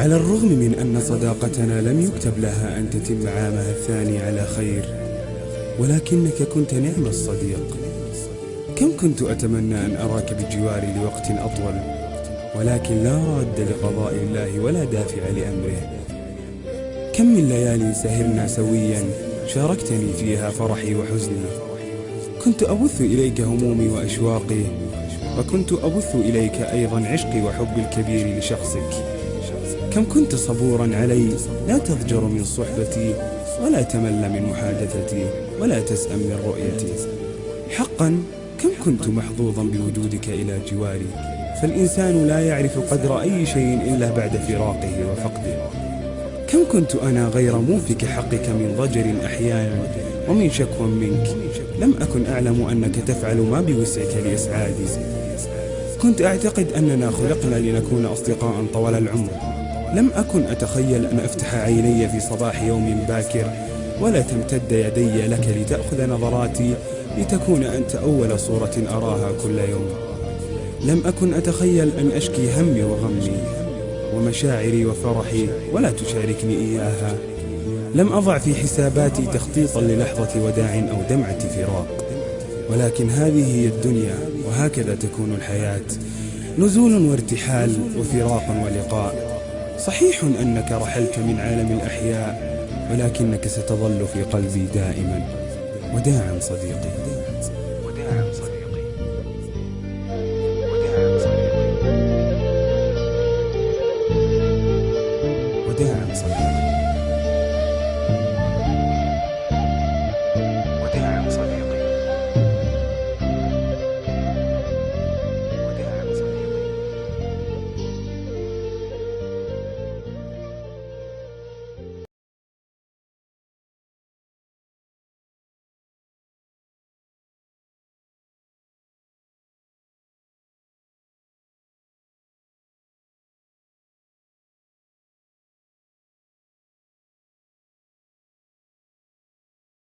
على الرغم من أن صداقتنا لم يكتب لها أن تتم عامها الثاني على خير، ولكنك كنت نعم الصديق. كم كنت أتمنى أن أراك بجواري لوقت أطول، ولكن لا راد لقضاء الله ولا دافع لأمره. كم من ليالي سهرنا سويا شاركتني فيها فرحي وحزني. كنت أبث إليك همومي وأشواقي، وكنت أبث إليك أيضا عشقي وحبي الكبير لشخصك. كم كنت صبورا علي، لا تضجر من صحبتي ولا تمل من محادثتي ولا تسأم من رؤيتي. حقا كم كنت محظوظا بوجودك إلى جواري، فالإنسان لا يعرف قدر أي شيء إلا بعد فراقه وفقده. كم كنت أنا غير موفك حقك من ضجر أحيانا ومن شكوى منك، لم أكن أعلم أنك تفعل ما بوسعك لإسعادي. كنت أعتقد أننا خلقنا لنكون أصدقاء طوال العمر. لم أكن أتخيل أن أفتح عيني في صباح يوم باكر ولا تمتد يدي لك لتأخذ نظراتي لتكون أنت أول صورة أراها كل يوم. لم أكن أتخيل أن أشكي همي وغمي ومشاعري وفرحي ولا تشاركني إياها. لم أضع في حساباتي تخطيطا للحظة وداع أو دمعة فراق. ولكن هذه هي الدنيا، وهكذا تكون الحياة، نزول وارتحال وفراق ولقاء. صحيح أنك رحلت من عالم الأحياء، ولكنك ستظل في قلبي دائما. وداعا صديقي. وداعا صديقي. وداعا صديقي. وداعا صديقي.